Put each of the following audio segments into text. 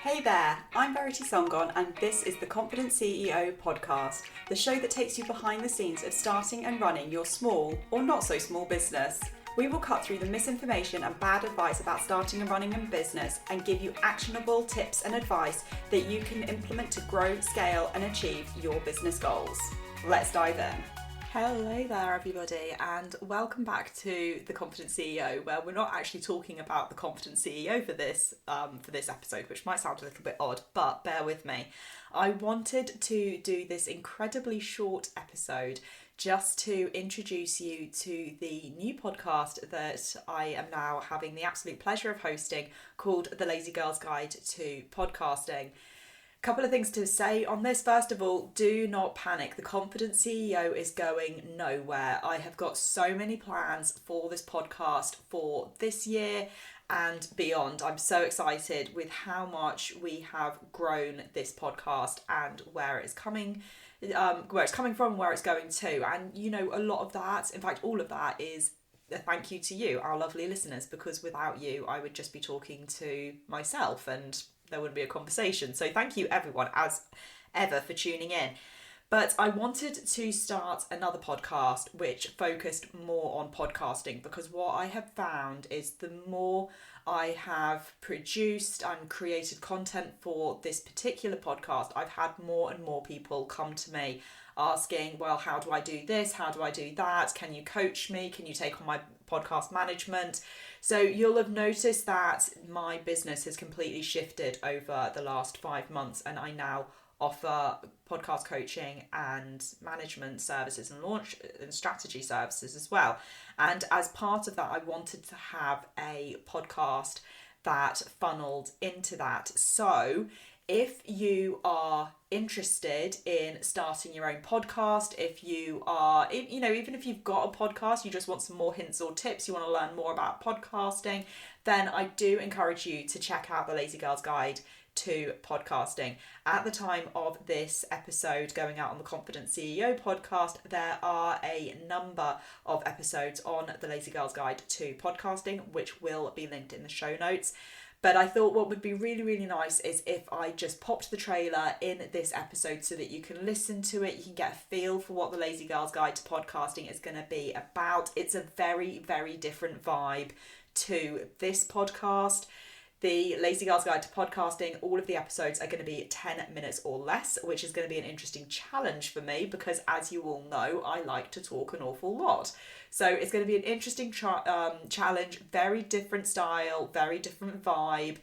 Hey there, I'm Verity Songon and this is the Confident CEO podcast, the show that takes you behind the scenes of starting and running your small or not so small business. We will cut through the misinformation and bad advice about starting and running a business and give you actionable tips and advice that you can implement to grow, scale and achieve your business goals. Let's dive in. Hello there everybody and welcome back to The Confident CEO, where we're not actually talking about the Confident CEO for this episode, which might sound a little bit odd, but bear with me. I wanted to do this incredibly short episode just to introduce you to the new podcast that I am now having the absolute pleasure of hosting, called The Lazy Girl's Guide to Podcasting. Couple of things to say on this. First of all, do not panic. The Confident CEO is going nowhere. I have got so many plans for this podcast for this year and beyond. I'm so excited with how much we have grown this podcast and where it's coming from, where it's going to. And you know, a lot of that, in fact, all of that is a thank you to you, our lovely listeners, because without you, I would just be talking to myself and there wouldn't be a conversation. So thank you everyone as ever for tuning in. But I wanted to start another podcast which focused more on podcasting, because what I have found is the more I have produced and created content for this particular podcast, I've had more and more people come to me asking, well, how do I do this? How do I do that? Can you coach me? Can you take on my podcast management? So you'll have noticed that my business has completely shifted over the last 5 months, and I now offer podcast coaching and management services and launch and strategy services as well. And as part of that, I wanted to have a podcast that funneled into that. So if you are interested in starting your own podcast, if you are, you know, even if you've got a podcast, you just want some more hints or tips, you want to learn more about podcasting, then I do encourage you to check out the Lazy Girl's Guide to Podcasting. At the time of this episode going out on the Confident CEO podcast, there are a number of episodes on the Lazy Girl's Guide to Podcasting, which will be linked in the show notes. But I thought what would be really, really nice is if I just popped the trailer in this episode so that you can listen to it. You can get a feel for what the Lazy Girl's Guide to Podcasting is going to be about. It's a very, very different vibe to this podcast. The Lazy Girl's Guide to Podcasting, all of the episodes are going to be 10 minutes or less, which is going to be an interesting challenge for me because, as you all know, I like to talk an awful lot. So it's going to be an interesting challenge, very different style, very different vibe,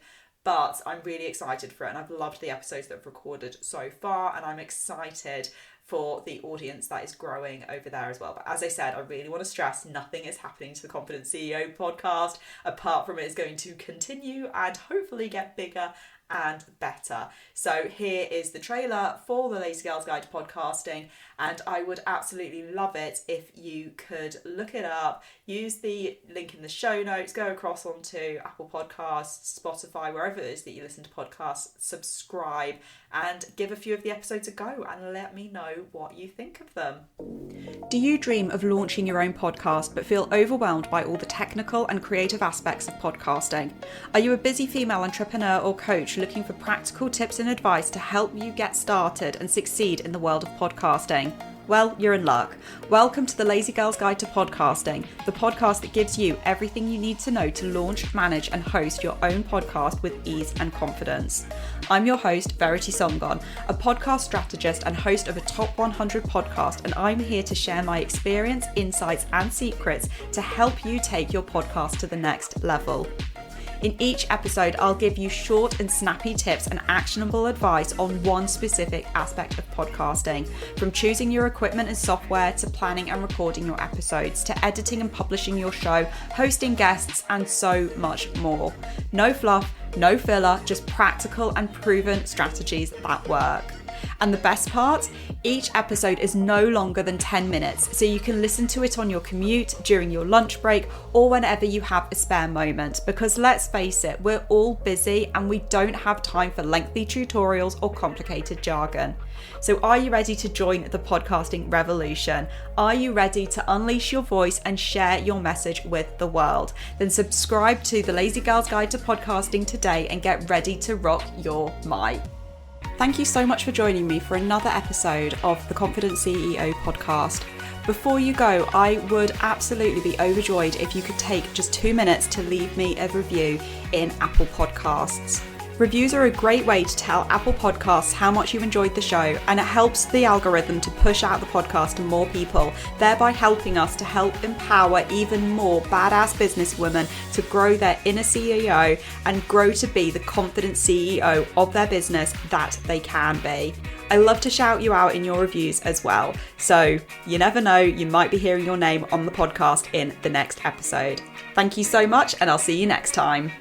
but I'm really excited for it and I've loved the episodes that I've recorded so far, and I'm excited for the audience that is growing over there as well. But as I said, I really want to stress nothing is happening to the Confident CEO podcast apart from it is going to continue and hopefully get bigger and better. So here is the trailer for the Lazy Girl's Guide to Podcasting, and I would absolutely love it if you could look it up, use the link in the show notes, go across onto Apple Podcasts, Spotify, wherever it is that you listen to podcasts, subscribe and give a few of the episodes a go and let me know what you think of them. Do you dream of launching your own podcast but feel overwhelmed by all the technical and creative aspects of podcasting? Are you a busy female entrepreneur or coach looking for practical tips and advice to help you get started and succeed in the world of podcasting? Well, you're in luck. Welcome to the Lazy Girl's Guide to Podcasting, the podcast that gives you everything you need to know to launch, manage and host your own podcast with ease and confidence. I'm your host, Verity Songon, a podcast strategist and host of a Top 100 podcast, and I'm here to share my experience, insights and secrets to help you take your podcast to the next level. In each episode, I'll give you short and snappy tips and actionable advice on one specific aspect of podcasting, from choosing your equipment and software to planning and recording your episodes, to editing and publishing your show, hosting guests, and so much more. No fluff, no filler, just practical and proven strategies that work. And the best part, each episode is no longer than 10 minutes, so you can listen to it on your commute, during your lunch break, or whenever you have a spare moment. Because let's face it, we're all busy and we don't have time for lengthy tutorials or complicated jargon. So are you ready to join the podcasting revolution? Are you ready to unleash your voice and share your message with the world? Then subscribe to the Lazy Girl's Guide to Podcasting today and get ready to rock your mic. Thank you so much for joining me for another episode of the Confident CEO podcast. Before you go, I would absolutely be overjoyed if you could take just 2 minutes to leave me a review in Apple Podcasts. Reviews are a great way to tell Apple Podcasts how much you enjoyed the show, and it helps the algorithm to push out the podcast to more people, thereby helping us to help empower even more badass businesswomen to grow their inner CEO and grow to be the confident CEO of their business that they can be. I love to shout you out in your reviews as well. So you never know, you might be hearing your name on the podcast in the next episode. Thank you so much, and I'll see you next time.